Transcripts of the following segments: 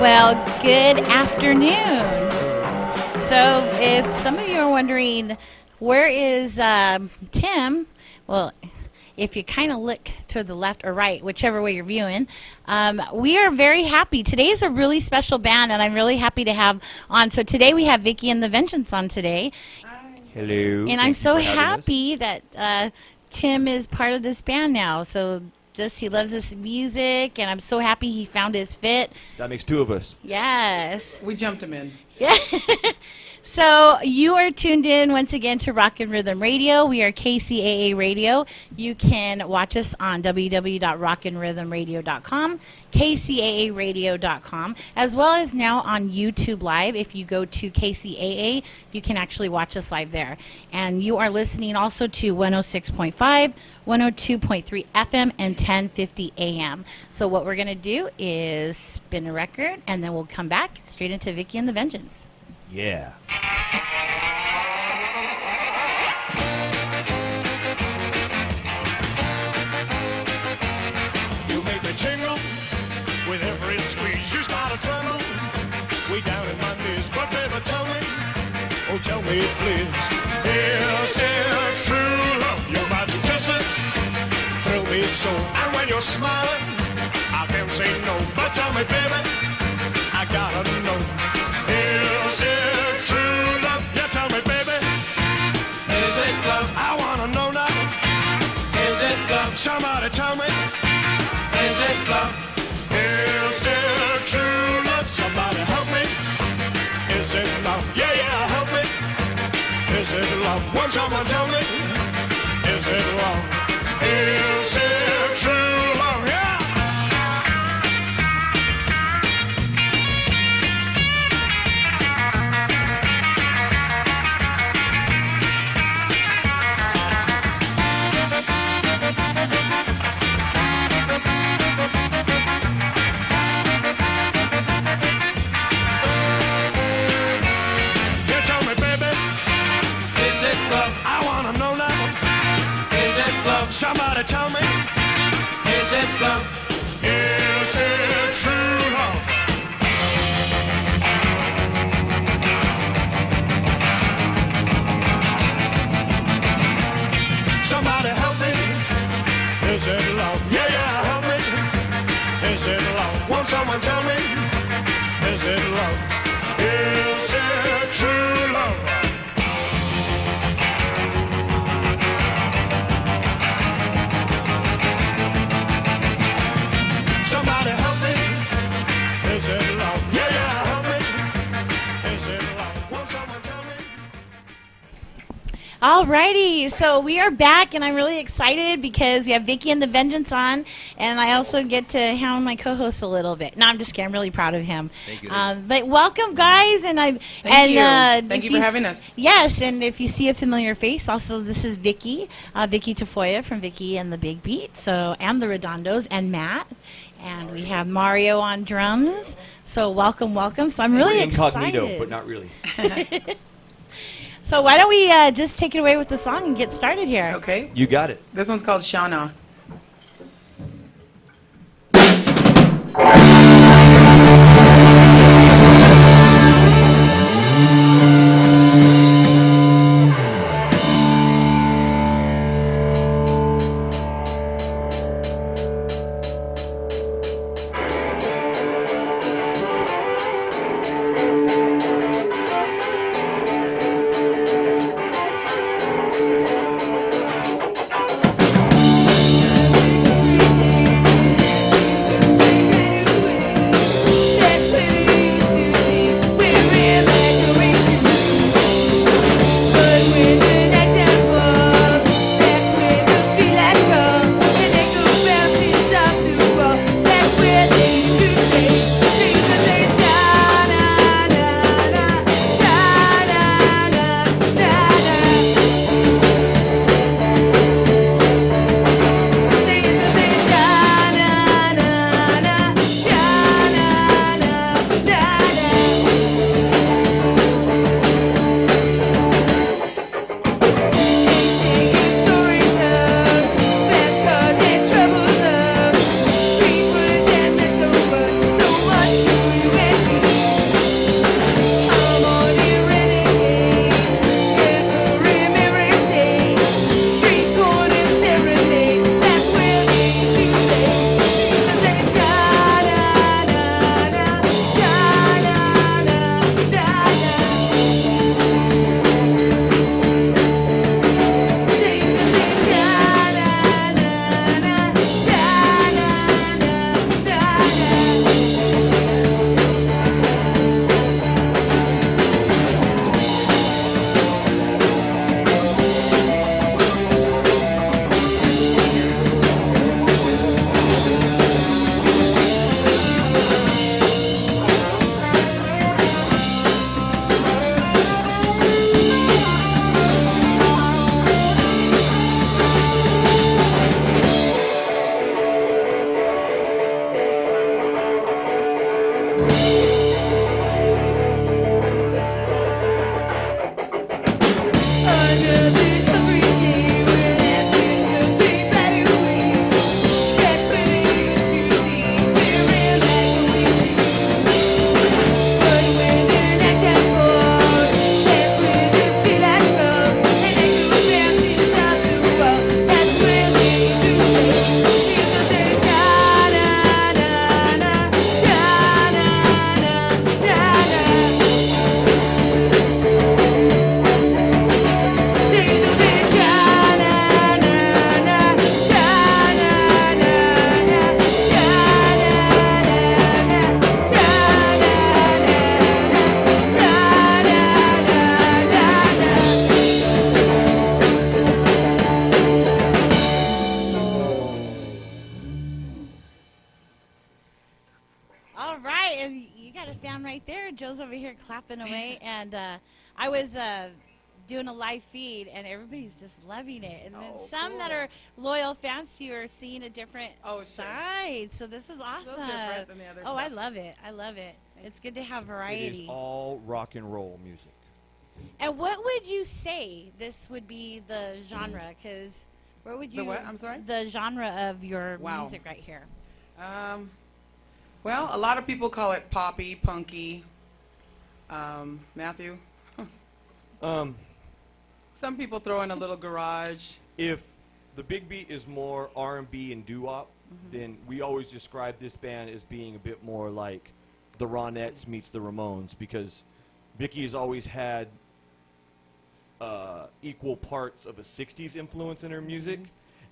Well, good afternoon. So if some of you are wondering, where is Tim? Well, if you kind of look to the left or right, whichever way you're viewing, we are very happy. Today is a really special band, and I'm really happy to have on. So today we have Vicki and the Vengeance on today. Hi. Hello. And I'm so happy that Tim is part of this band now. So he loves this music, and I'm so happy he found his fit. That makes two of us. Yes. We jumped him in. Yeah. So you are tuned in once again to Rockin' Rhythm Radio. We are KCAA Radio. You can watch us on www.rockinrhythmradio.com, kcaaradio.com, as well as now on YouTube Live. If you go to KCAA, you can actually watch us live there. And you are listening also to 106.5, 102.3 FM, and 1050 AM. So what we're going to do is spin a record, and then we'll come back straight into Vicki and the Vengeance. Yeah. You make me jingle with every squeeze. You start to tremble way down in my knees. But baby, tell me, oh tell me please, is it true love? Your magic kisses thrill me so, and when you're smiling, I can't say no. But tell me, baby, I gotta know. Is it true love? Yeah, tell me, baby. Is it love? I wanna know now. Is it love? Somebody tell me. Is it love? Is it true love? Somebody help me. Is it love? Yeah, yeah, help me. Is it love? Won't someone tell me? Is it love? Is it true love? Yeah. Somebody tell me, is it love? Is it true love? Somebody help me, is it love? Yeah, yeah, help me, is it love? Won't someone tell me, is it love? Is it true love? Alrighty, so we are back, and I'm really excited because we have Vicki and the Vengeance on, and I also get to hound my co-host a little bit. No, I'm just kidding. I'm really proud of him. Thank you. But welcome, guys, and Thank you for having us. Yes, and if you see a familiar face, also this is Vicki, Vicki Tafoya from Vicki and the Big Beat, and the Redondos, and Matt, and we have Mario on drums. So welcome. So I'm really excited. Incognito, but not really. So why don't we just take it away with the song and get started here? Okay. You got it. This one's called Shauna. All right, and you got a fan right there. Joe's over here clapping away, and I was doing a live feed, and everybody's just loving it. And then some that are loyal fans to you are seeing a different side. So this is awesome. So different than the other stuff. I love it. I love it. It's good to have variety. It is all rock and roll music. And what would you say this would be the genre? Because what would you? The what? I'm sorry? The genre of your music right here. Well, a lot of people call it poppy, punky. Matthew? Some people throw in a little garage. If the big beat is more R&B and doo-wop, then we always describe this band as being a bit more like the Ronettes meets the Ramones, because Vicki has always had equal parts of a 60s influence in her music,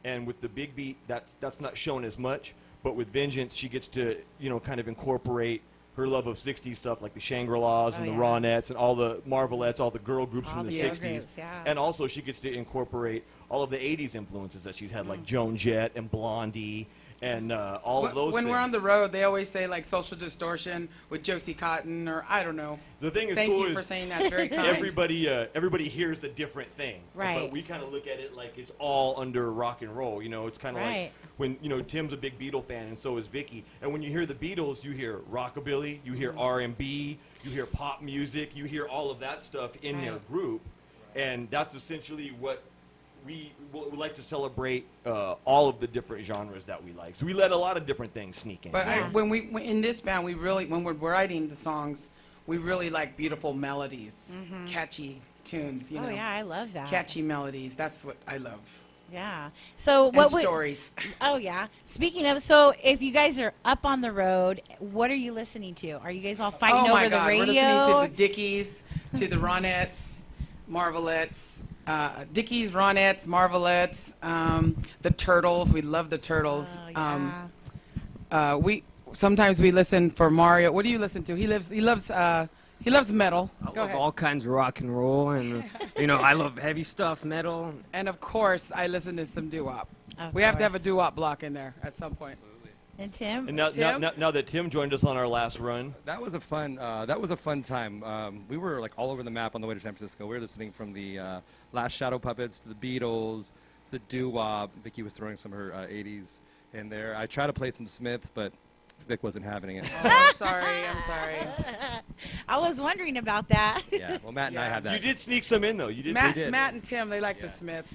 and with the big beat, that's not shown as much. But with Vengeance, she gets to, kind of incorporate her love of 60s stuff, like the Shangri-Las and the Ronettes and all the Marvelettes, all the girl groups from the 60s. Groups, And also she gets to incorporate all of the 80s influences that she's had, like Joan Jett and Blondie and all of those When things. we're on the road, they always say, like, Social Distortion with Josie Cotton, or I don't know. The thing is Thank cool you is for saying that. Very kind. everybody hears a different thing. Right. But we kind of look at it like it's all under rock and roll. It's kind of like when, Tim's a big Beatle fan, and so is Vicky. And when you hear the Beatles, you hear rockabilly, you hear R&B, you hear pop music, you hear all of that stuff in their group. And that's essentially what we like to celebrate, all of the different genres that we like. So we let a lot of different things sneak in. But in this band, when we're writing the songs, we really like beautiful melodies, catchy tunes. Oh yeah, I love that. Catchy melodies. That's what I love. Yeah. So And stories. Oh yeah. Speaking of, so if you guys are up on the road, what are you listening to? Are you guys all fighting over the radio? We're listening to the Dickies, to the Ronettes, Marvelettes. Dickies, Ronettes, Marvelettes, the Turtles. We love the Turtles. Oh, yeah. Sometimes we listen for Mario. What do you listen to? He loves metal. I love all kinds of rock and roll, and I love heavy stuff, metal. And of course, I listen to some doo-wop. We have to have a doo-wop block in there at some point. And Tim? And now that Tim joined us on our last run. That was a fun time. We were like all over the map on the way to San Francisco. We were listening from the Last Shadow Puppets to the Beatles to the doo-wop. Vicky was throwing some of her 80s in there. I tried to play some Smiths, but Vic wasn't having it. So. I'm sorry. I was wondering about that. Yeah, well, Matt and I had that. You did sneak some in, though. You did. Matt and Tim, they like the Smiths.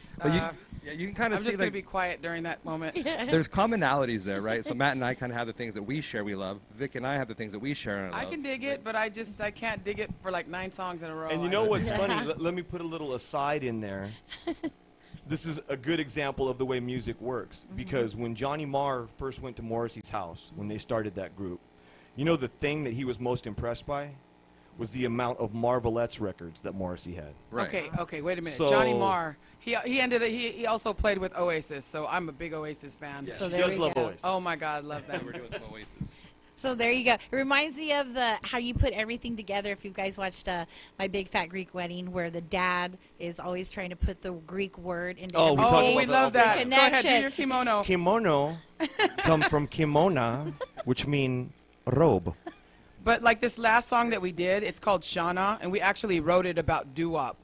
You can kind of I'm see just going to be quiet during that moment. There's commonalities there, right? So Matt and I kind of have the things that we share we love. Vic and I have the things that we share and love. I can dig it, but I can't dig it for like 9 songs in a row. And you know what's funny? Let me put a little aside in there. This is a good example of the way music works, because when Johnny Marr first went to Morrissey's house, when they started that group, the thing that he was most impressed by was the amount of Marvelettes records that Morrissey had. Right. Okay, wait a minute. So, Johnny Marr, he also played with Oasis, so I'm a big Oasis fan. Yeah, So she there does we love go. Oasis. Oh my God, love that. We're doing some Oasis. So there you go. It reminds me of how you put everything together. If you guys watched My Big Fat Greek Wedding, where the dad is always trying to put the Greek word into Oh, we everything. talked about we that love all that. day. Go ahead, do Connection. your kimono. Kimono come from kimona, which mean robe. But like this last song that we did, it's called Shauna, and we actually wrote it about doo-wop.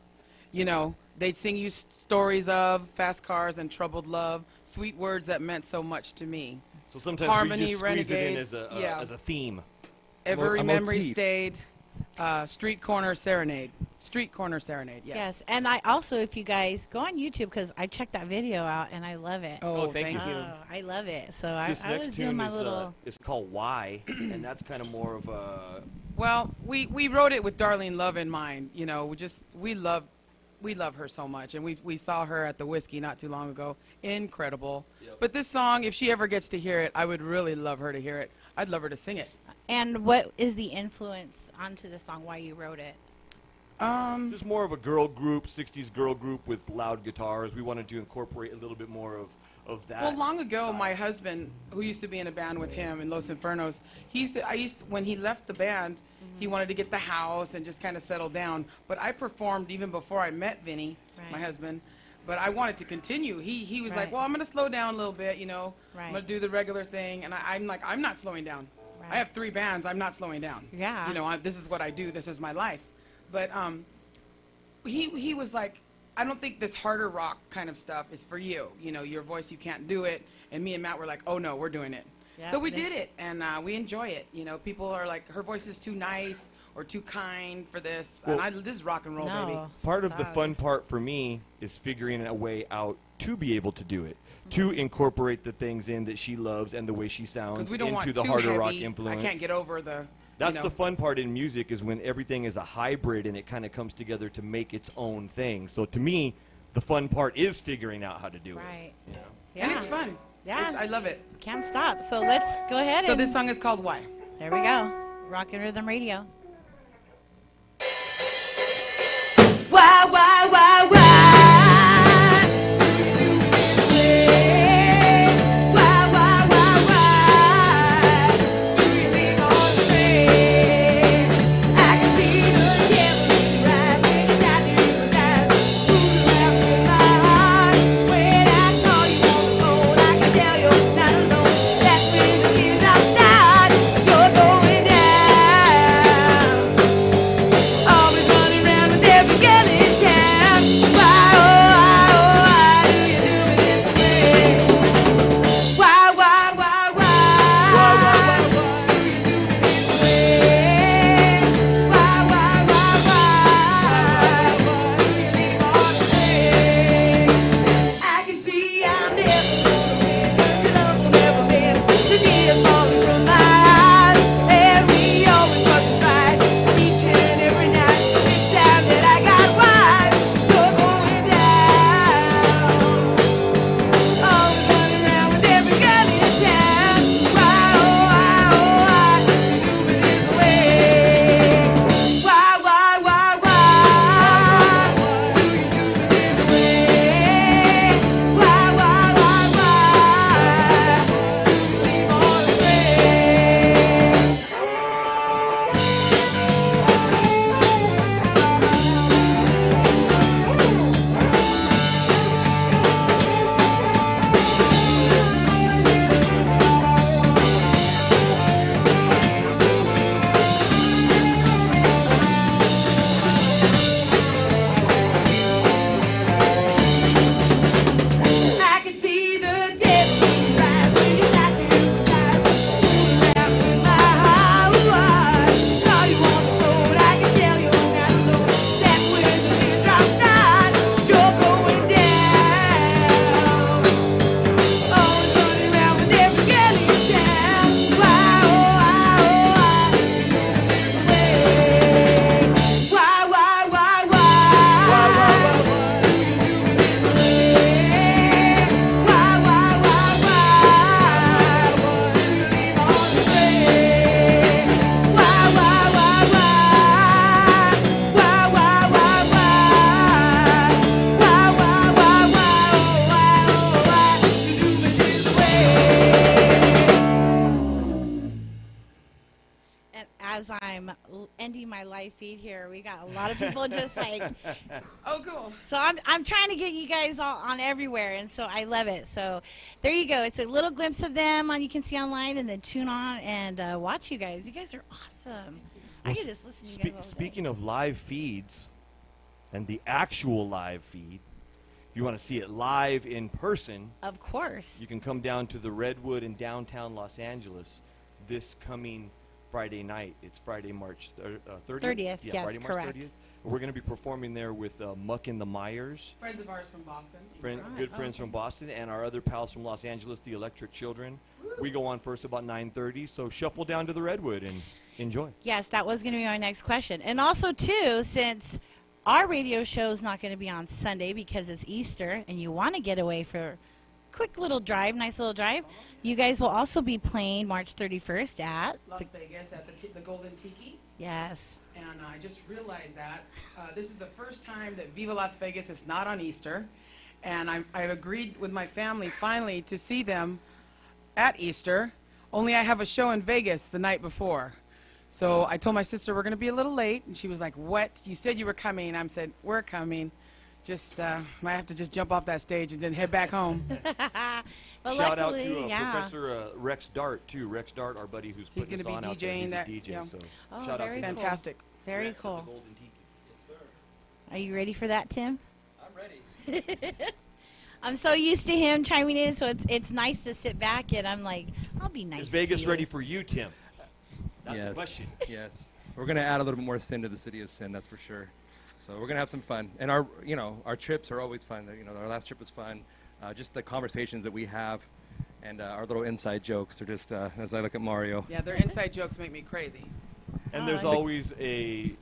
They'd sing you stories of fast cars and troubled love, sweet words that meant so much to me. So sometimes Harmony, we just squeeze it in Renegades, as a theme. Every a memory motif. stayed. Street Corner Serenade. Street Corner Serenade, yes. Yes, and I also, if you guys go on YouTube, because I checked that video out and I love it. Oh, thank you. Oh, I love it. So This I was next doing tune my is little. is called Why, and that's kind of more of a. Well, we wrote it with Darlene Love in mind. You know, we love her so much, and we saw her at the Whiskey not too long ago. Incredible. Yep. But this song, if she ever gets to hear it, I would really love her to hear it. I'd love her to sing it. And what is the influence onto the song? Why you wrote it? Just more of a girl group, 60s girl group with loud guitars. We wanted to incorporate a little bit more of that. Well, long ago, style. my husband, who used to be in a band with him in Los Infernos, when he left the band, he wanted to get the house and just kind of settle down. But I performed even before I met Vinny, my husband. But I wanted to continue. He was like, well, I'm going to slow down a little bit, you know. I'm going to do the regular thing. And I'm like, I'm not slowing down. I have 3 bands. I'm not slowing down. Yeah. You know, this is what I do. This is my life. But he was like, I don't think this harder rock kind of stuff is for you. You know, your voice, you can't do it. And me and Matt were like, oh, no, we're doing it. Yeah, so we did it, and we enjoy it. You know, people are like, her voice is too nice or too kind for this. Well, and this is rock and roll, baby. Part of the fun part for me is figuring a way out to be able to do it, to incorporate the things in that she loves and the way she sounds Because we don't want into the too harder heavy. rock influence. I can't get over the. That's the fun part in music, is when everything is a hybrid and it kind of comes together to make its own thing. So to me, the fun part is figuring out how to do Right. it. You know? Yeah. And it's fun. Yeah. I love it. Can't stop. So let's go ahead. So and this song is called Why? There we go. Rockin' Rhythm Radio. Why, why, why, why? Why, why, why, why? Do you leave on the train? I can see the devil in your eyes when you got me in the eyes. Moving around in my heart. When I call you on the phone, I can tell you're not alone. That's when the teardrops start. You're going down. Always running around with every girl in town. Why, oh, why do you do me this way? Why, why, why, why? Do you do me this way? Why, why, why? Do you leave on the train? I can see I'm never gonna win. Your love will never mend. The tears falling from my eyes, and we always fucking fight each and every night. This time that I got wise, you're going down. Always running around with every girl in town. Why, oh, why do me this way? Why, why, why? Do you do me this way? Why, do you leave on the train? I can see the devil in your eyes when you got me hypnotized. Moving around in my heart. Call you on the phone, I can tell you're not alone. That's when the teardrops start. You're going down. Always running around with every girl in town. Why, oh, why do you do me this way? Why, why, why? Do you do me this way? Why, do you leave on the train? Why, why, you do me this way? And as I'm ending my live feed here, we got a lot of people just like. Oh, cool. So I'm trying to get you guys all on everywhere, and so I love it. So there you go. It's a little glimpse of them you can see online, and then tune on and watch you guys. You guys are awesome. I could just listen to you guys all day. Speaking of live feeds and the actual live feed, if you want to see it live in person, Of course. you can come down to the Redwood in downtown Los Angeles this coming Friday night. It's Friday, March 30th. 30th, Yeah, yes, Friday, March correct. 30th. We're going to be performing there with Muck and the Myers, Friends of ours from Boston. good friends from Boston, and our other pals from Los Angeles, the Electric Children. We go on first about 9:30, so shuffle down to the Redwood and enjoy. Yes, that was going to be my next question. And also, too, since our radio show is not going to be on Sunday because it's Easter and you want to get away for a quick little drive, nice little drive, you guys will also be playing March 31st at Las Vegas at the Golden Tiki. Yes. And I just realized that this is the first time that Viva Las Vegas is not on Easter. And I've agreed with my family finally to see them at Easter. Only I have a show in Vegas the night before. So I told my sister we're going to be a little late. And she was like, what? You said you were coming. I said, we're coming. Just might have to just jump off that stage and then head back home. Well, Shout out luckily, to yeah. Professor Rex Dart, too. Rex Dart, our buddy who's He's putting us gonna on be out there. DJing He's that, a DJ, yeah. so Oh, shout out very to him. cool. Fantastic. Very Rex at cool. the Golden Tiki. Are you ready for that, Tim? I'm ready. I'm so used to him chiming in, so it's nice to sit back and I'm like, I'll be nice Is Vegas to you. ready for you, Tim? That's yes. the question. Yes. We're going to add a little bit more sin to the city of sin, that's for sure. So we're going to have some fun. And our trips are always fun. Our last trip was fun. Just the conversations that we have and our little inside jokes are just, as I look at Mario. Yeah, their inside jokes make me crazy. And there's always a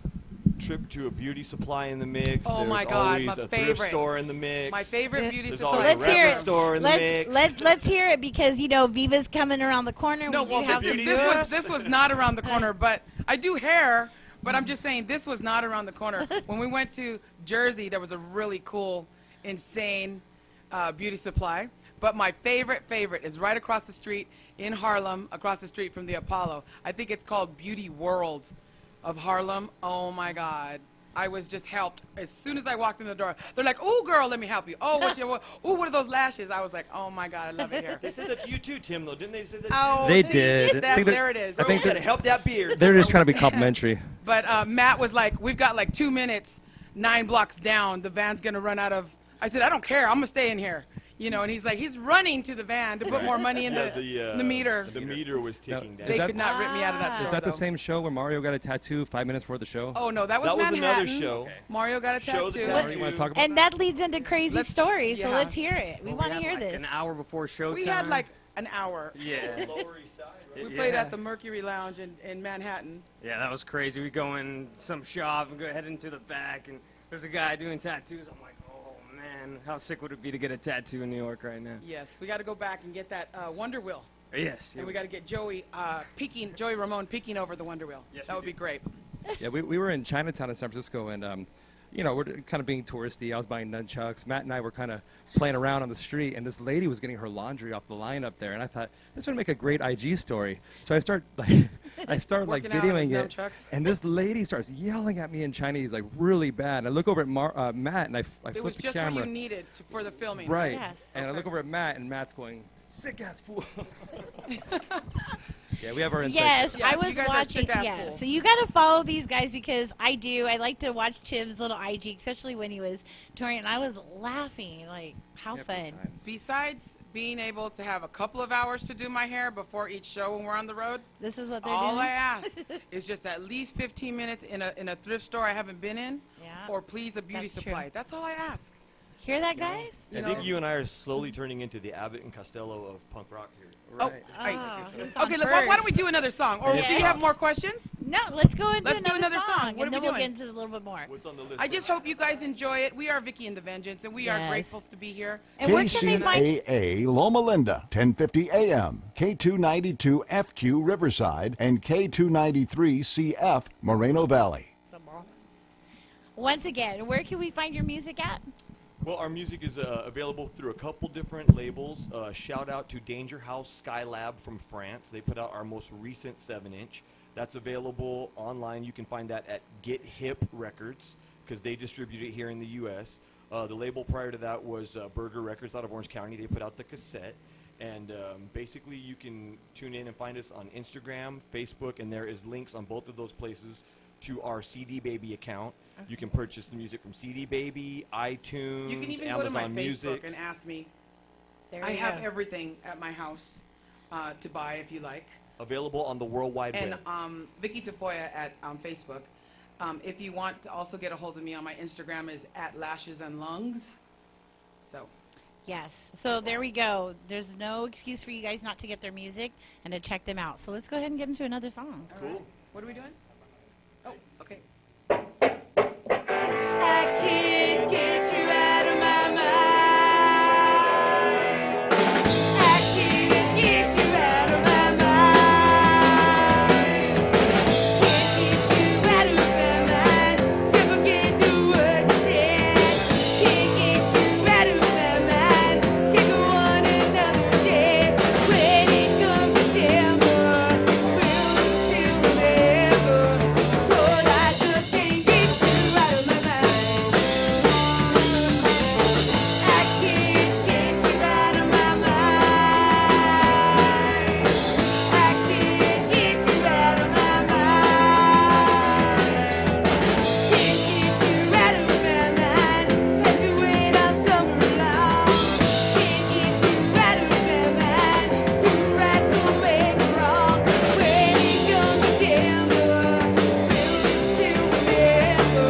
trip to a beauty supply in the mix. Oh there's my God, always my a thrift favorite. store in the mix. My favorite beauty There's supply. always a Let's hear record it. store in the mix. Let's hear it because Viva's coming around the corner. No, we do well, have this was not around the corner, but I do hair. But I'm just saying this was not around the corner. When we went to Jersey, there was a really cool, insane beauty supply. But my favorite is right across the street in Harlem, across the street from the Apollo. I think it's called Beauty World of Harlem. Oh my God. I was just helped as soon as I walked in the door. They're like, "Oh, girl, let me help you." Oh, what are those lashes? I was like, "Oh my God, I love it here." They said that to you too, Tim, though. Didn't they say that? Oh, They see, did. that- I think they're- there it is. I think Gotta help that beard. They're just trying to be complimentary. But Matt was like, "We've got like 2 minutes, 9 blocks down. The van's gonna run out of." I said, "I don't care. I'm gonna stay in here." And he's like, he's running to the van to put more money in the meter. The meter was ticking down. They that- could not rip me out of that Ah. store. Is that the though. same show where Mario got a tattoo 5 minutes before the show? Oh no, that was That was Manhattan. another show. Mario got a Show the tattoo. Mario, you want to talk about And that leads into crazy Let's- stories, so yeah. let's hear it. We Well, want to had, hear like, this. An hour before showtime. We had like an hour. Yeah. Lower East Side, right? We played Yeah. at the Mercury Lounge in Manhattan. Yeah, that was crazy. We go in some shop and go head into the back, and there's a guy doing tattoos. I'm like, oh man, how sick would it be to get a tattoo in New York right now? Yes, we got to go back and get that Wonder Wheel, Yes. and we got to get Joey Ramone peeking over the Wonder Wheel. Yes, that we would be do. great. Yeah, we were in Chinatown in San Francisco, and we're kind of being touristy. I was buying nunchucks. Matt and I were kind of playing around on the street, and this lady was getting her laundry off the line up there, and I thought this would make a great IG story. So I start like Working out on his videoing it, nunchucks. and this lady starts yelling at me in Chinese like really bad. And I look over at Matt, and I It flip was the just camera. what you needed for the filming. Right. Yes. And I Okay. look over at Matt, and Matt's going, sick ass fool. Yeah, we have our inside Yes, joke. Yeah, I you was guys are watching. sick-ass Yes, fools. so you got to follow these guys because I do. I like to watch Tim's little IG, especially when he was touring, and I was laughing like, how Yeah, fun! good times. Besides being able to have a couple of hours to do my hair before each show when we're on the road, This is what they're all doing. I ask is just at least 15 minutes in a thrift store I haven't been in, Yeah. or please a beauty That's supply. true. That's all I ask. Hear that, guys? I think you and I are slowly turning into the Abbott and Costello of punk rock here. Oh, Right. who's on okay. Look, why don't we first? do another song? Or Yeah. do you have more questions? No, let's go and Let's do do another song. What and are then we we'll doing? get into a little bit more. What's on the list? I just hope you guys enjoy it. We are Vicky and the Vengeance, and we are Yes. grateful to be here. And where can they find? KCAA Loma Linda, 1050 AM, K292 FQ Riverside, and K293 CF Moreno Valley. Once again, where can we find your music at? Well, our music is available through a couple different labels. Shout out to Danger House Skylab from France. They put out our most recent 7-inch. That's available online. You can find that at Get Hip Records because they distribute it here in the U.S. The label prior to that was Burger Records out of Orange County. They put out the cassette. And basically, you can tune in and find us on Instagram, Facebook, and there is links on both of those places to our CD Baby account. You can purchase the music from CD Baby, iTunes, You can even Amazon go to my Music. Facebook and ask me. There I you have go. everything at my house to buy if you like. Available on the World Wide And Web. Vicky Tafoya on Facebook. If you want to also get a hold of me on my Instagram is @LashesAndLungs. So. Yes. So there we go. There's no excuse for you guys not to get their music and to check them out. So let's go ahead and get into another song. Cool. Right. What are we doing? Oh, okay. I can't get you out of my mind. I can't get you out of my mind. Can't get you out of my mind. Never can do what you said. Can't get you out of my mind. Can't go on another day. When it comes September, we'll still remember. Lord, I just can't get you out of my mind. I can't get you out of my mind. I can't get you out of my mind. Can't get you out of my mind. Had to wait all summer long. Can't get you out of my mind. Do right, don't make me wrong. When it comes September, we'll still remember.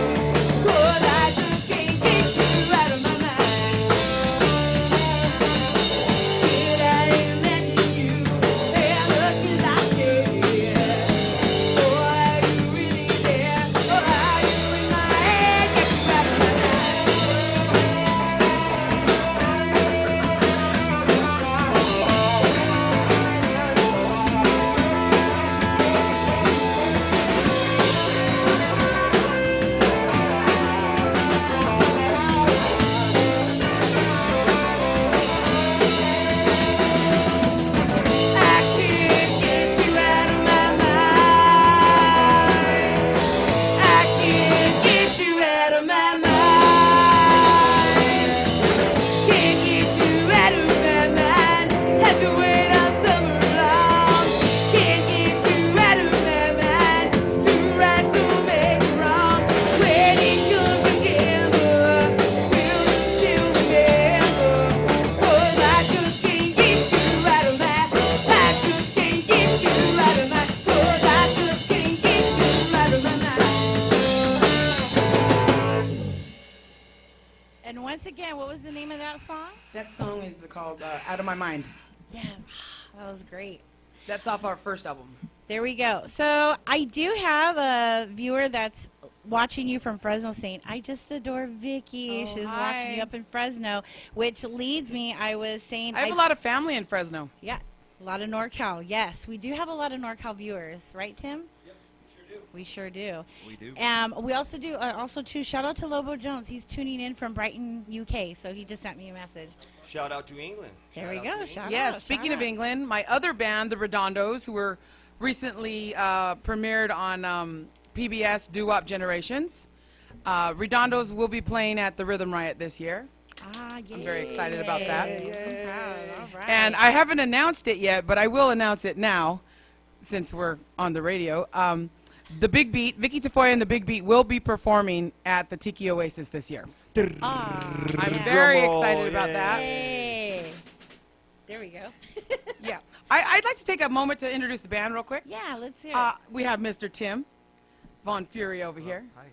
Lord, I just can't get you out of my mind. Did I imagine you as much as I did? Or are you really there? Or are you in my head? Get you out of my I can't get you out of my mind. I can't get you out of my mind. Can't get you out of my mind. Had to wait all summer long. Can't get you out of my mind. Do right, don't make me wrong. When it comes September, we'll still remember. 'Cause I just can't get you out of my. I just can't get you out of my. 'Cause I just can't get you out of my mind. And once again, what was the name of that song? That song is called Out of My Mind. Yeah, that was great. That's off our first album. There we go. So I do have a viewer that's watching you from Fresno saying, I just adore Vicky. Oh, She's hi. watching you up in Fresno, which leads me, I was saying. I have a lot of family in Fresno. Yeah, a lot of NorCal. Yes, we do have a lot of NorCal viewers. Right, Tim? We sure do. We do. We also do, too, shout out to Lobo Jones. He's tuning in from Brighton, UK, so he just sent me a message. Shout out to England. There we Shout out go. to England. Shout Yes, out, speaking shout of out. England, my other band, the Redondos, who were recently premiered on PBS Doo-Wop Generations. Redondos will be playing at the Rhythm Riot this year. I'm very excited about that. All right. And I haven't announced it yet, but I will announce it now since we're on the radio. The Big Beat, Vicky Tafoya and the Big Beat will be performing at the Tiki Oasis this year. I'm very excited about that. Yay. There we go. Yeah. I'd like to take a moment to introduce the band real quick. Yeah, let's hear it. We have Mr. Tim Von Fury over here. Hi.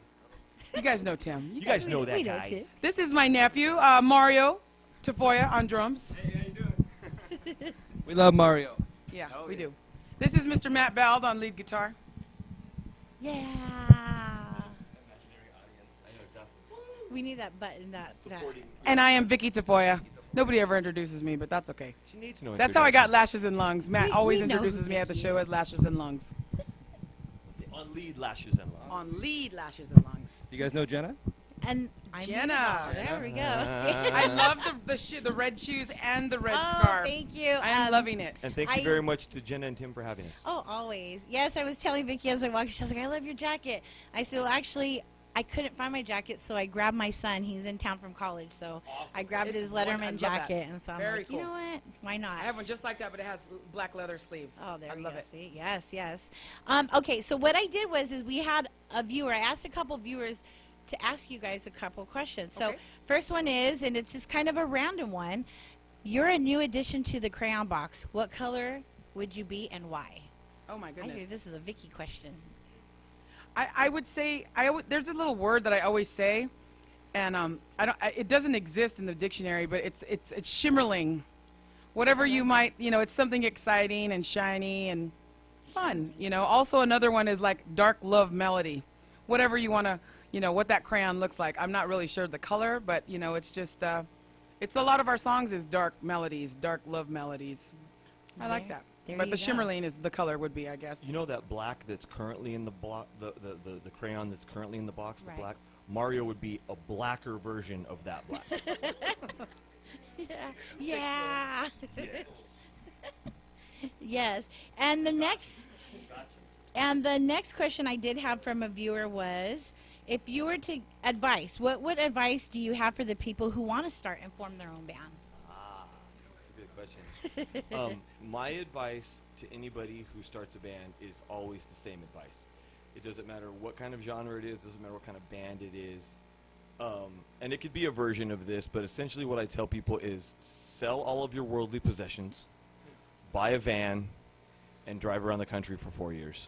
You guys know Tim. You guys know that we know guy. too. This is my nephew, Mario Tafoya on drums. Hey, how you doing? We love Mario. Yeah, we do. This is Mr. Matt Bald on lead guitar. Yeah. Imaginary audience. I know exactly. We need that button. That. Supporting. And I am Vicky Tafoya. Nobody ever introduces me, but that's okay. She needs no That's how I got introduction. Lashes and Lungs. Matt always we know introduces me at the show as Lashes and Lungs. On lead lashes and love. On lead Lashes and Lungs. You guys know Jenna? And I'm Jenna. There we go. I love the red shoes and the red Oh, scarf. thank you. I'm loving it. And thank you I- very much to Jenna and Tim for having us. Oh, always. Yes, I was telling Vicky as I walked. She was like, "I love your jacket." I said, "Well, actually, I couldn't find my jacket, so I grabbed my son. He's in town from college, so I grabbed It's his one- I Letterman love jacket, that. and so I'm Very like, you cool. know what? Why not?" I have one just like that, but it has black leather sleeves. Oh, there I we love go. it. See, yes, yes. Okay, so what I did was we had a viewer. I asked a couple viewers to ask you guys a couple questions. So Okay. first one is, and it's just kind of a random one. You're a new addition to the crayon box. What color would you be and why? Oh my I goodness. think this is a Vicky question. I would say there's a little word that I always say, and it doesn't exist in the dictionary, but it's shimmerling. Whatever you might, it's something exciting and shiny and fun. Also another one is like dark love melody. Whatever you want to, what that crayon looks like. I'm not really sure the color, but it's just it's a lot of our songs is dark melodies, dark love melodies. I like that. But the shimmerling is the color would be, I guess. You know that black that's currently in the block, the crayon that's currently in the box, Right. the black? Mario would be a blacker version of that black. Yeah. Yes. And the next question I did have from a viewer was, if you were to advice, what advice do you have for the people who want to start and form their own band? That's a good question. My advice to anybody who starts a band is always the same advice. It doesn't matter what kind of genre it is, doesn't matter what kind of band it is. And it could be a version of this, but essentially what I tell people is sell all of your worldly possessions, buy a van, and drive around the country for 4 years.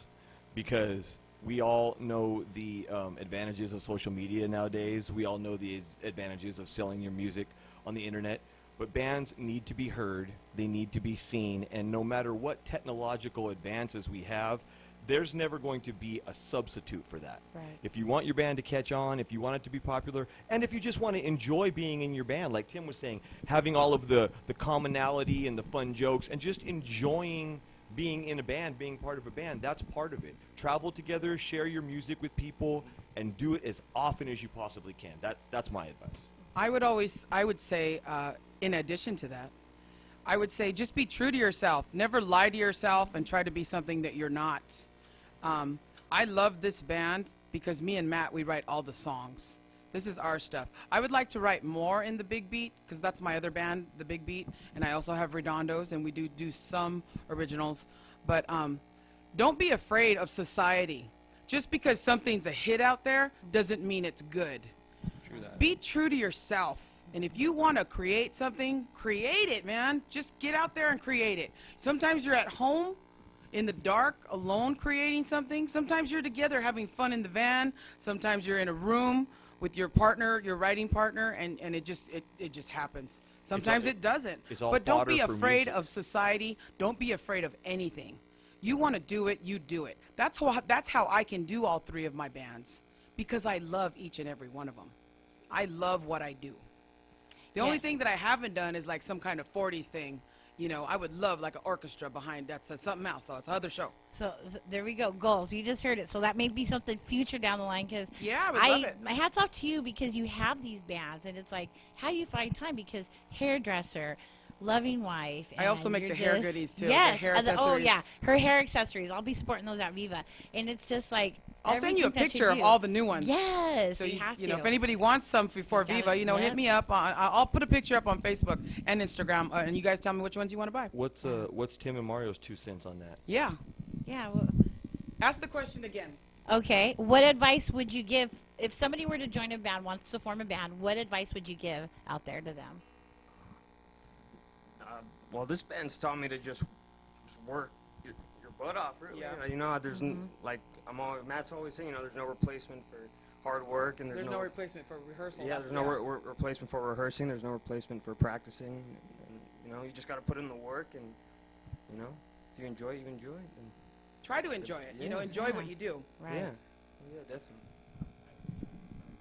Because we all know the advantages of social media nowadays. We all know the advantages of selling your music on the internet. But bands need to be heard, they need to be seen, and no matter what technological advances we have, there's never going to be a substitute for that. Right. If you want your band to catch on, if you want it to be popular, and if you just want to enjoy being in your band, like Tim was saying, having all of the commonality and the fun jokes, and just enjoying being in a band, being part of a band, that's part of it. Travel together, share your music with people, and do it as often as you possibly can. That's my advice. I would say, in addition to that, I would say just be true to yourself. Never lie to yourself and try to be something that you're not. I love this band because me and Matt, we write all the songs. This is our stuff. I would like to write more in the Big Beat because that's my other band, the Big Beat, and I also have Redondos, and we do some originals. But don't be afraid of society. Just because something's a hit out there doesn't mean it's good. True that. Be true to yourself. And if you want to create something, create it, man. Just get out there and create it. Sometimes you're at home in the dark, alone creating something. Sometimes you're together having fun in the van. Sometimes you're in a room with your partner, your writing partner, and it just happens. Sometimes it doesn't. But don't be afraid of society. Don't be afraid of anything. You want to do it, you do it. That's how I can do all three of my bands, because I love each and every one of them. I love what I do. The only thing that I haven't done is like some kind of 40s thing. I would love like an orchestra behind that's something else. So it's another show. So there we go, goals. You just heard it. So that may be something future down the line. Because I would love it. My hat's off to you because you have these bands, and it's like, how do you find time? Because hairdresser, loving wife. I also make the hair goodies too. Yes. The hair accessories. Oh yeah, her hair accessories. I'll be sporting those at Viva, and it's just like. I'll send you a picture of all the new ones. Yes, so you have to. If anybody wants some before Viva, hit me up. I'll put a picture up on Facebook and Instagram, and you guys tell me which ones you want to buy. What's Tim and Mario's 2 cents on that? Yeah. Yeah. Ask the question again. Okay. What advice would you give if somebody were to join a band, wants to form a band? What advice would you give out there to them? Well, this band's taught me to just work your butt off, really. Yeah. There's Matt's always saying, there's no replacement for hard work, and there's no replacement for rehearsal. Yeah, there's no replacement for rehearsing. There's no replacement for practicing. And, you just got to put in the work, and if you enjoy it, you enjoy it. And try to enjoy it. Yeah. Enjoy what you do. Right. Yeah, definitely.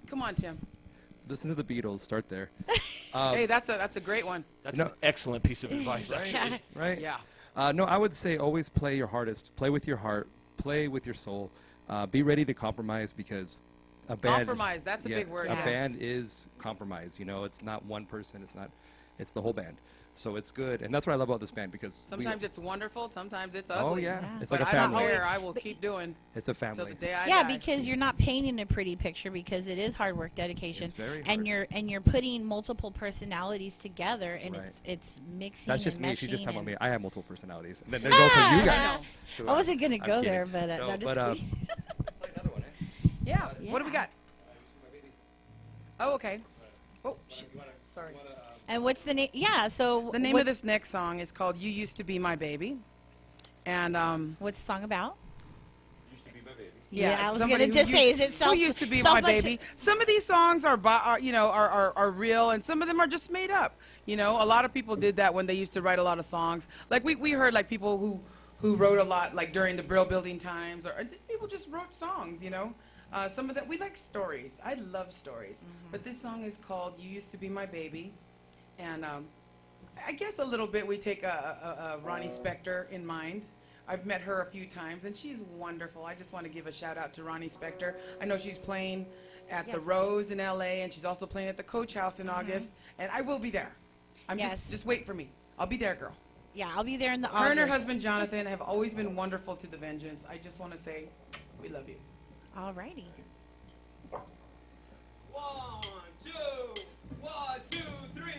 Come on, Tim. Listen to the Beatles. Start there. Hey, that's a great one. That's an excellent piece of advice, actually. Right? Yeah. No, I would say always play your hardest. Play with your heart. Play with your soul. Be ready to compromise, because a band. Compromise. That's a big word. A band is compromise. It's not one person. It's the whole band. So it's good, and that's what I love about this band, because sometimes it's wonderful, sometimes it's ugly. Oh yeah, it's but like a family. I will keep doing. It's a family. Till the day I yeah, die. because you're not painting a pretty picture, because it is hard work, dedication, It's very and hard. you're putting multiple personalities together, and Right. it's mixing. That's just and me. She's just meshing talking about me. and- I have multiple personalities, and then there's also you guys. I wasn't gonna I'm go kidding. there, but No, no, just but, kidding. let's play another one. Yeah. What do we Yeah. got? Oh, okay. Oh, shit. Sorry. And what's the name? Yeah, so The name of this next song is called "You Used to Be My Baby," And What's the song about? Used to be my baby. Yeah, I was somebody gonna just who say, used- is it who used to be my baby? Some of these songs are you know, are real, and some of them are just made up. You know, a lot of people did that when they used to write a lot of songs. Like we heard like people who wrote a lot like during the Brill Building times, or people just wrote songs. You know, some of that we like stories. I love stories, but this song is called "You Used to Be My Baby," and I guess a little bit we take a Ronnie Spector in mind. I've met her a few times, and she's wonderful. I just want to give a shout out to Ronnie Spector. I know she's playing at the Rose in LA, and she's also playing at the Coach House in August, and I will be there. Just wait for me. I'll be there, girl. Yeah, I'll be there in the Her and her August. husband Jonathan have always been wonderful to the Vengeance. I just want to say, we love you. All righty. 1, 2, 1, 2, 3.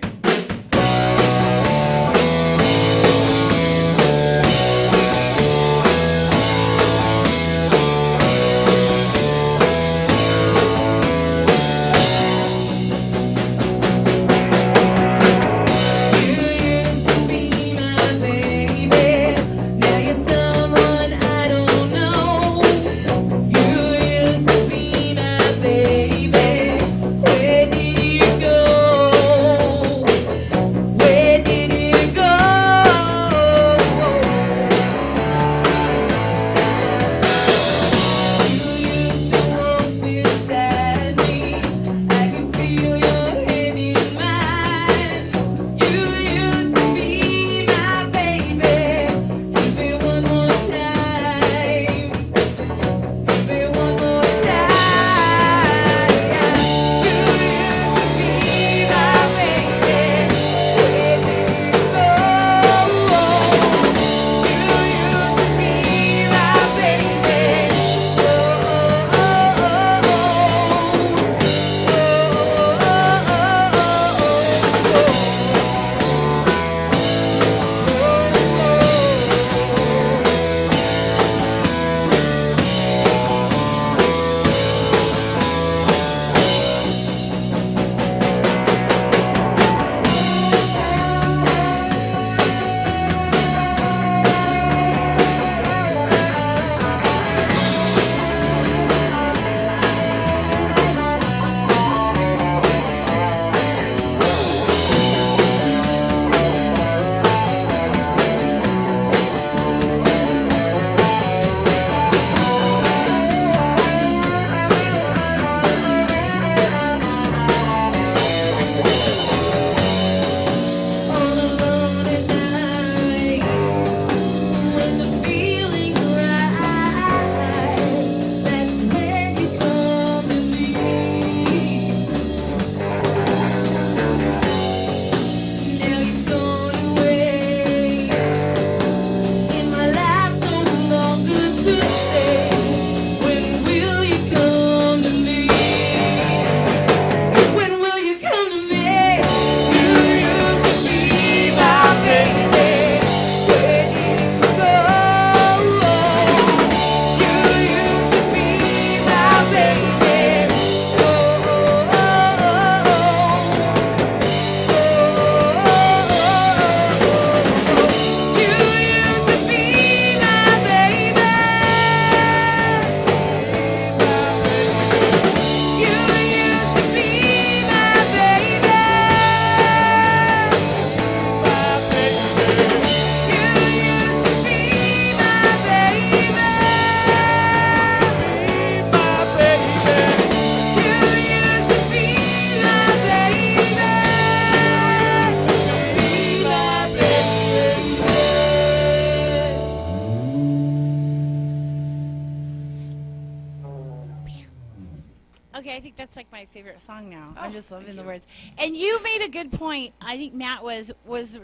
Okay, I think that's like my favorite song now. I'm just loving the words. And you made a good point. I think Matt was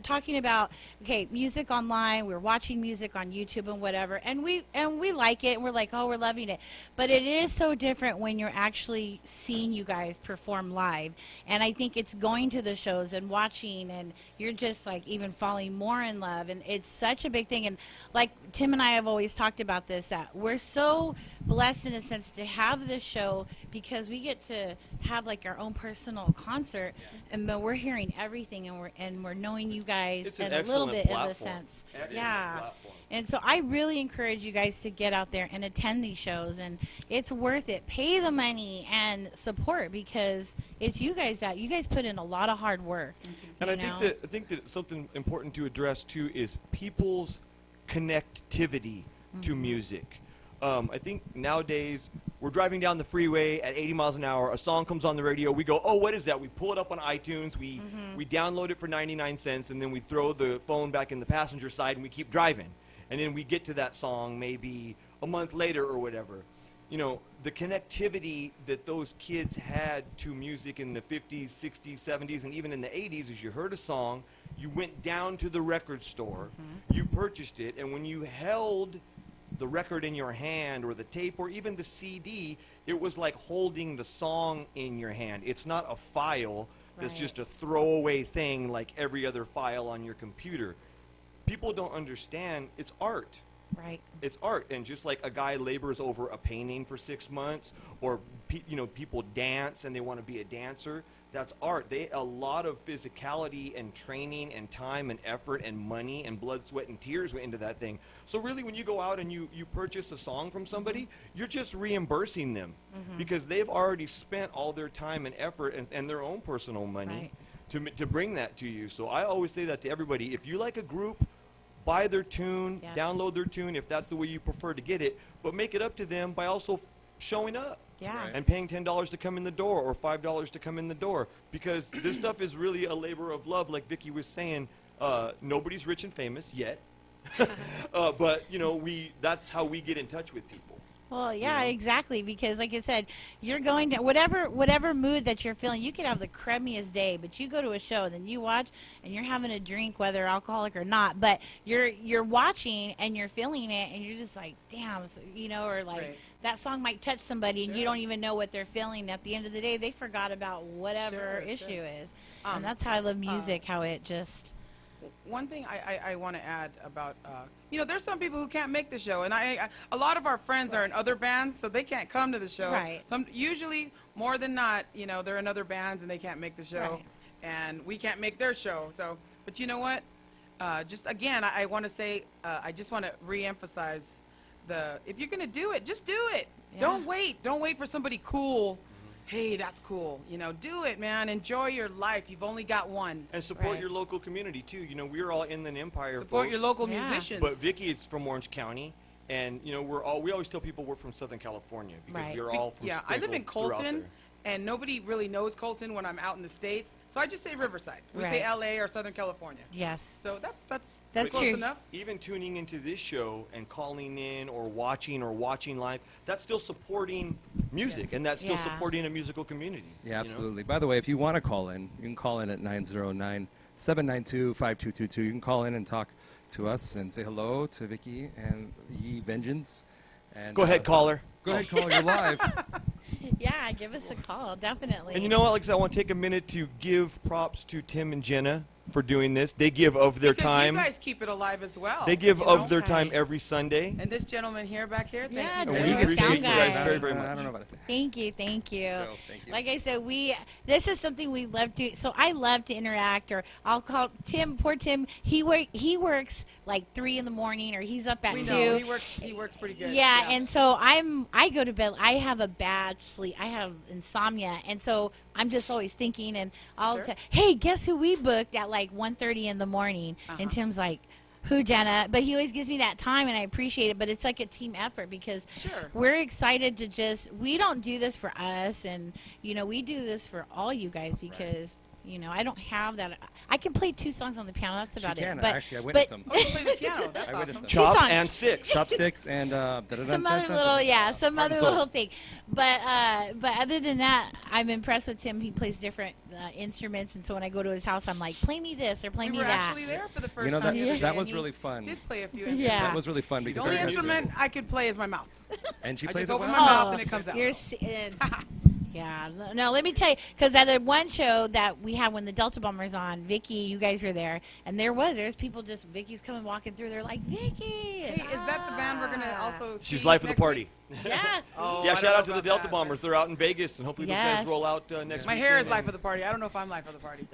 talking about, okay, music online. We're watching music on YouTube and whatever, and we like it. And we're like, oh, we're loving it. But it is so different when you're actually seeing you guys perform live. And I think it's going to the shows and watching, and you're just like even falling more in love. And it's such a big thing. And like Tim and I have always talked about this, that we're so blessed in a sense to have this show because because we get to have like our own personal concert, and but we're hearing everything, and we're knowing you guys It's in an a little excellent bit of a platform. sense. Excellent Yeah. platform. And so I really encourage you guys to get out there and attend these shows, and it's worth it. Pay the money and support, because it's you guys put in a lot of hard work. And you I know? think that something important to address too is people's connectivity to music. I think nowadays we're driving down the freeway at 80 miles an hour. A song comes on the radio. We go, oh, what is that? We pull it up on iTunes. We download it for 99 cents, and then we throw the phone back in the passenger side, and we keep driving. And then we get to that song maybe a month later or whatever. You know, the connectivity that those kids had to music in the 50s, 60s, 70s, and even in the 80s is you heard a song, you went down to the record store, you purchased it, and when you held the record in your hand or the tape or even the CD, it was like holding the song in your hand. It's not a file that's just a throwaway thing like every other file on your computer. People don't understand it's art. Right. It's art, and just like a guy labors over a painting for 6 months, or people dance and they want to be a dancer, that's art. A lot of physicality and training and time and effort and money and blood, sweat, and tears went into that thing. So really, when you go out and you purchase a song from somebody, you're just reimbursing them because they've already spent all their time and effort and their own personal money to bring that to you. So I always say that to everybody. If you like a group, buy their tune, download their tune if that's the way you prefer to get it, but make it up to them by also showing up. Yeah. And paying $10 to come in the door or $5 to come in the door, because this stuff is really a labor of love, like Vicki was saying. Nobody's rich and famous yet, but that's how we get in touch with people. Well, yeah, exactly. Because, like I said, you're going to whatever mood that you're feeling. You could have the crummiest day, but you go to a show and then you watch and you're having a drink, whether alcoholic or not. But you're watching and you're feeling it, and you're just like, damn, or like that song might touch somebody, and you don't even know what they're feeling. At the end of the day, they forgot about whatever issue is, and that's how I love music. How it just. One thing I want to add about, there's some people who can't make the show, and a lot of our friends are in other bands, so they can't come to the show. Right. Usually, more than not, they're in other bands and they can't make the show, and we can't make their show. So, but you know what? Just again, I want to say, I just want to reemphasize if you're gonna do it, just do it. Yeah. Don't wait for somebody cool. Hey, that's cool. Do it, man. Enjoy your life. You've only got one. And support your local community, too. We're all Inland Empire Support folks, your local musicians. But Vicki is from Orange County, and, we always tell people we're from Southern California, because we're all from I live in Colton, and nobody really knows Colton when I'm out in the States. So I just say Riverside. We say LA or Southern California. Yes. So that's close true. Enough. Even tuning into this show and calling in or watching live, that's still supporting music, and that's still supporting a musical community. Yeah, absolutely. By the way, if you want to call in, you can call in at 909-792-5222. You can call in and talk to us and say hello to Vicki and Ye Vengeance. And go ahead, caller. Go ahead, caller. You're live. Yeah, give us a call, definitely. And you know what, Alex, I want to take a minute to give props to Tim and Jenna for doing this. They give of their time. You guys keep it alive as well. They give of their time every Sunday. And this gentleman here back here, thank you. And we appreciate you guys very, very much. I don't know about that. Thank you. So, thank you. Like I said, this is something we love to. So I love to interact, or I'll call Tim. Poor Tim. He works like 3 in the morning, or he's up at 2. Know. He works pretty good. Yeah, and so I go to bed. I have a bad sleep. I have insomnia, and so I'm just always thinking, and I'll hey, guess who we booked at like 1:30 in the morning? And Tim's like, who, Jenna? But he always gives me that time, and I appreciate it. But it's like a team effort, because we're excited to we don't do this for us, and we do this for all you guys, because I don't have that. I can play 2 songs on the piano. That's about it. But actually, I witnessed them. Oh, you play the piano. That's awesome. Chop and sticks. Chopsticks and some other little thing. But other than that, I'm impressed with Tim. He plays different instruments, and so when I go to his house, I'm like, play me this or play me that. We were actually there for the first time. That was really fun. Did play a few instruments. Yeah. That was really fun, because the only instrument I could play is my mouth. and she I plays just it open well. my mouth and it comes out. Yeah, no, let me tell you, because at a one show that we had when the Delta Bombers on, Vicky, you guys were there, and there's people just, Vicky's coming walking through, they're like, Vicky! Hey, is that the band we're going to also see She's life of the next party. week? Yes. Oh, Yeah, I shout don't out know to the about Delta that. Bombers. They're out in Vegas, and hopefully those guys roll out next My week. hair is life of the party. I don't know if I'm life of the party.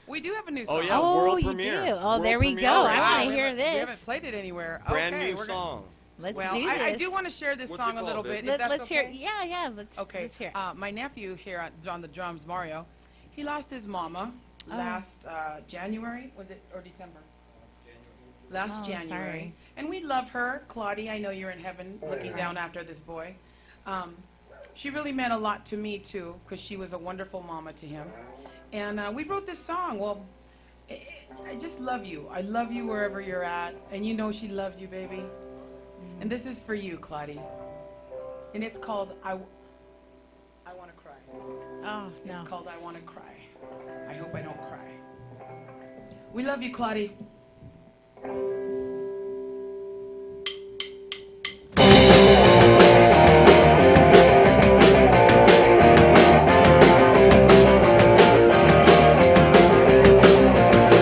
We do have a new song. Oh, yeah, world you premiere. do. Oh, World there we premiere. go. I Wow, want to we hear haven't- We this. haven't played it anywhere. Brand Okay, new we're gonna- song. Let's Well, do this. I do want to share this What's it song a called, little babe? bit. If that's Let's hear. okay. Yeah. Okay. Let's hear. My nephew here on the drums, Mario, he lost his mama last January, was it, or December? Last Oh, January. sorry. And we love her. Claudie, I know you're in heaven looking down after this boy. She really meant a lot to me, too, because she was a wonderful mama to him. And we wrote this song. Well, I just love you. I love you wherever you're at. And you know she loves you, baby. And this is for you, Claudie. And it's called I Want to Cry. Oh no. It's called I Want to Cry. I hope I don't cry. We love you, Claudie.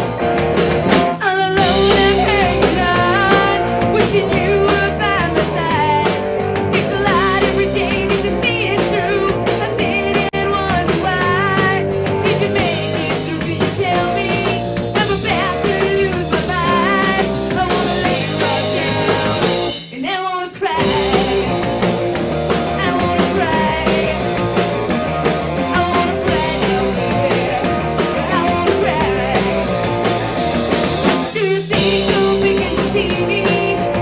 All alone and hanging on, wishing you were by my side. Takes a lot every day just to see it through. I sit and wonder why. Did you make it through? Can you tell me? I'm about to lose my mind. I wanna lay right down and I wanna cry. I wanna cry. I wanna cry now, baby. I wanna cry. Do you think nobody can see me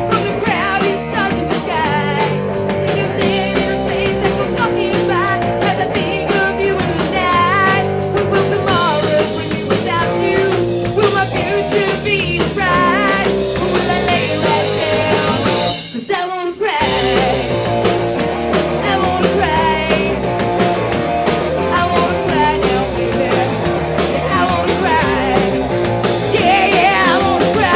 from the crowd is touching the sky? You sit in a place that we're walking by as I think of you in the night. What will tomorrow bring me without you? Will my future be bright? Or will I lay right down? 'Cause I wanna cry. I wanna cry. I wanna cry now, baby. I wanna cry. Yeah, I wanna cry.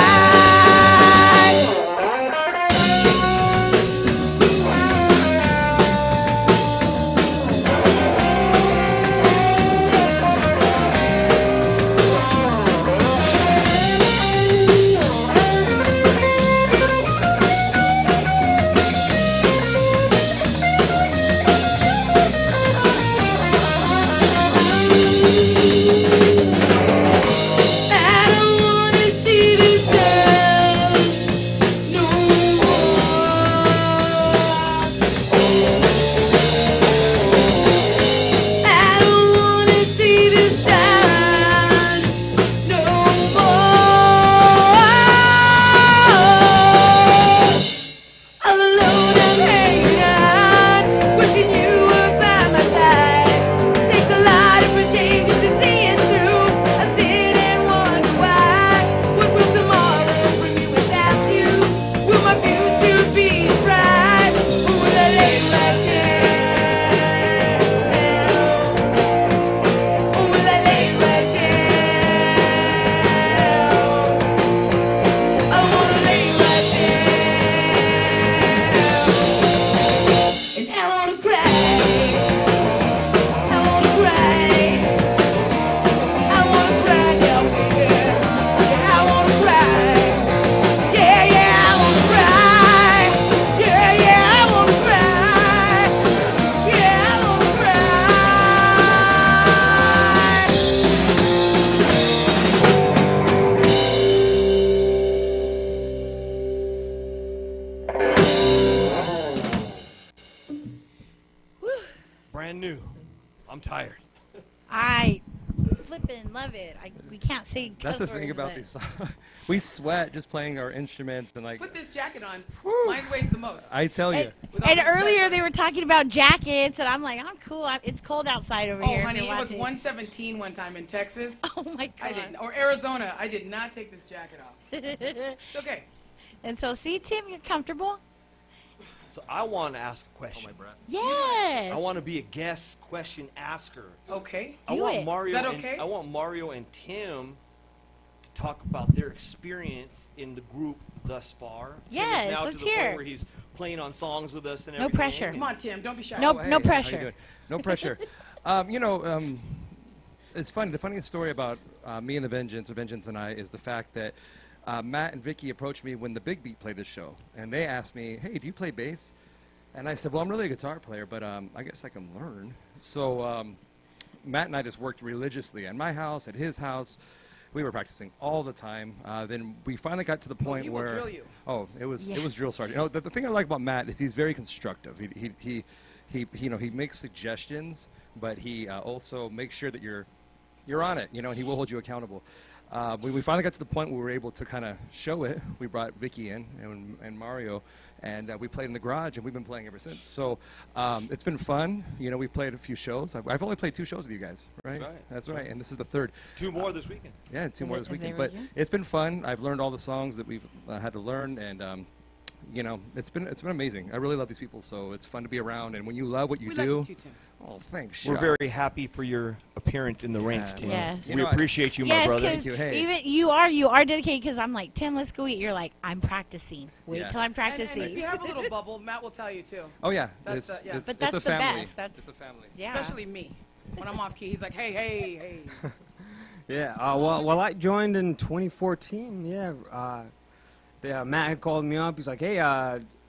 I don't wanna see the sun no more. I don't wanna see the sun no more. All alone I'm hanging on, wishing you were by my side. Takes a lot of pretending to see it through. I sit and wonder why. What will tomorrow bring me without you? Will my future be bright? Or will I lay right down? Or will I lay right down? I wanna lay right down. And I wanna cry. I wanna cry. I wanna cry now, baby. Yeah, I wanna cry. Yeah, I wanna cry. Yeah, I wanna cry. Yeah, I wanna cry. Brand new. I'm tired. I flippin' love it. We can't say. That's the cuss thing words, about but- these songs. We sweat just playing our instruments and like. Put this jacket on. Mine weighs the most. I tell you. With all And this earlier stuff. they were talking about jackets, and I'm like, I'm cool. It's cold outside over Oh, here. if honey, you're it was watching. 117 one time in Texas. Oh my god. I didn't. Or Arizona. I did not take this jacket off. It's okay. And so, see, Tim, you're comfortable. So I want to ask a question. Yes. I want to be a guest question asker. Okay. I Do want it. Mario. Is that and, okay? I want Mario and Tim to talk about their experience in the group thus far. Tim Yes, is now let's to the hear. point where he's playing on songs with us and No everything. pressure. Come on, Tim. Don't be shy. No, Hey, no how you pressure. doing? No pressure. It's funny. The funniest story about me and the Vengeance and I, is the fact that Matt and Vicky approached me when the Big Beat played this show, and they asked me, "Hey, do you play bass?" And I said, "Well, I'm really a guitar player, but I guess I can learn." So Matt and I just worked religiously at my house, at his house. We were practicing all the time. Then we finally got to the point he will where drill you. it was drill sergeant. You know, the thing I like about Matt is he's very constructive. He he makes suggestions, but he also makes sure that you're on it. You know, and he will hold you accountable. We finally got to the point where we were able to kind of show it. We brought Vicky in and Mario, and we played in the garage, and we've been playing ever since. So it's been fun. You know, we played a few shows. I've only played 2 shows with you guys, right? That's right. And this is the 3rd. 2 more this weekend. Yeah, 2 more this weekend. But weekend? it's been fun. I've learned all the songs that we've had to learn, and you know, it's been amazing. I really love these people, so it's fun to be around. And when you love what you We do, like you too, Tim. oh, thanks. We're shucks. very happy for your appearance in the ranks, Tim. Yes. You We know, appreciate you, my Yes, brother. Thank you. Hey. even you are dedicated. Because I'm like, Tim, let's go eat. You're like, I'm practicing. Wait Yeah. till I'm And practicing. if you have a little bubble, Matt will tell you too. Oh yeah, That's, it's, yeah. it's, But it's that's a the family. best. That's- It's a family. Yeah. Especially me. When I'm off key, he's like, hey, hey, hey. Yeah. Well, I joined in 2014. Yeah. Matt had called me up. He's like, "Hey,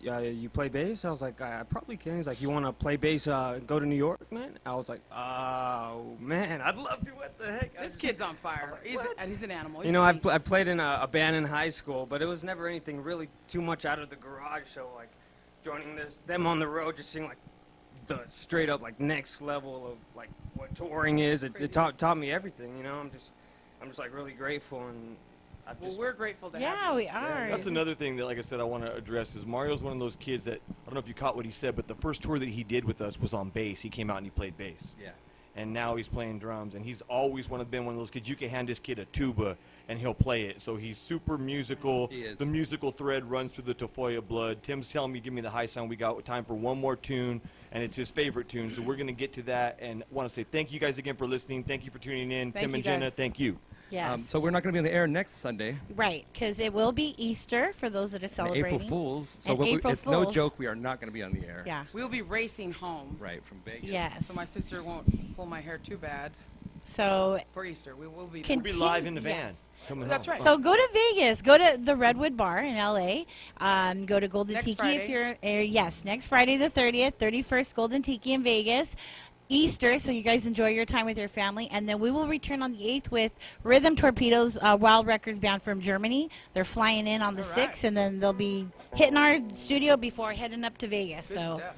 you play bass?" I was like, "I probably can." He's like, "You want to play bass? Go to New York, man?" I was like, "Oh man, I'd love to. What the heck?" This kid's on fire. And he's an animal. You know, I played in a band in high school, but it was never anything really too much out of the garage. So like, joining them on the road, just seeing like the straight up like next level of like what touring is. It taught me everything. You know, I'm just like really grateful, and I've Well, just we're grateful to have Yeah, you. we are. That's another thing that, like I said, I want to address is Mario's one of those kids that, I don't know if you caught what he said, but the first tour that he did with us was on bass. He came out and he played bass. Yeah. And now he's playing drums, and he's always been one of those kids. You can hand this kid a tuba, and he'll play it. So he's super musical. He is. The musical thread runs through the Tafoya blood. Tim's telling me, give me the high sound. We got time for one more tune, and it's his favorite tune. So we're going to get to that, and want to say thank you guys again for listening. Thank you for tuning in. Thank Tim you, and Jenna, guys. thank you. Yes. So we're not going to be on the air next Sunday, Right, because it will be Easter for those that are and celebrating. April Fools. So And April it's no Fools. joke. We are not going to be on the air. Yeah. We'll be racing home. Right, from Vegas. Yes. So my sister won't pull my hair too bad So for Easter. We will be. Can- We'll be live in the Yes. van. Coming That's home. right. So go to Vegas. Go to the Redwood Bar in LA. Go to Golden Next Tiki Friday. if you're yes, next Friday the 30th, 31st Golden Tiki in Vegas. Easter, so you guys enjoy your time with your family, and then we will return on the 8th with Rhythm Torpedoes, Wild Records band from Germany. They're flying in on the All right. 6th, and then they'll be hitting our studio before heading up to Vegas. Good so stuff.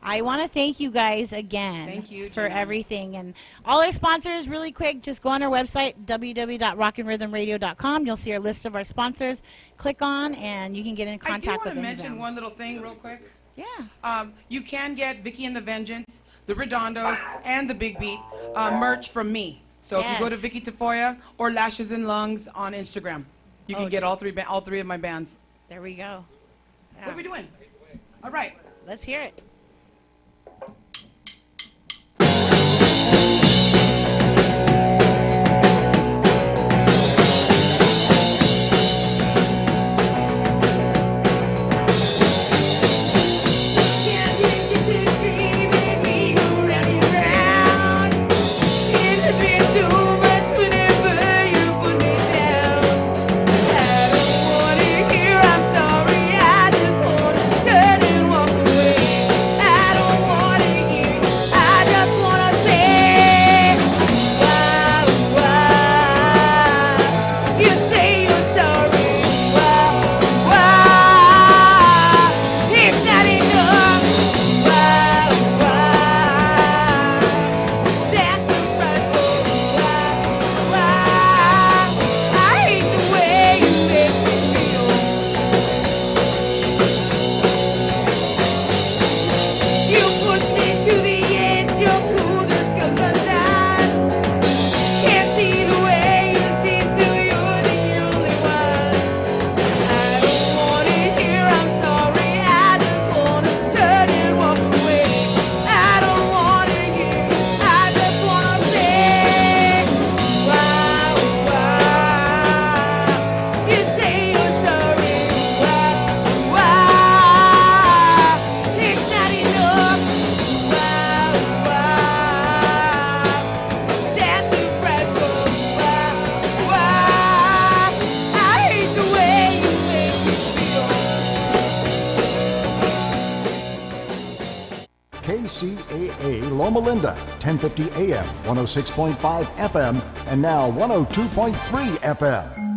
I want to thank you guys again Thank you, for Jenna. everything. And all our sponsors, really quick, just go on our website, www.rockinrhythmradio.com. You'll see our list of our sponsors. Click on, and you can get in I do contact want with to any of mention them. one little thing real quick. Yeah. You can get Vicky and the Vengeance, the Redondos, and the Big Beat merch from me. So if you go to Yes. Vicky Tafoya or Lashes and Lungs on Instagram, you can Oh, get all three of my bands. There we go. What are we Yeah. doing? All right. Let's hear it. I'm sorry, I just wanna turn and walk away. KCAA Loma Linda, 1050 AM, 106.5 FM, and now 102.3 FM.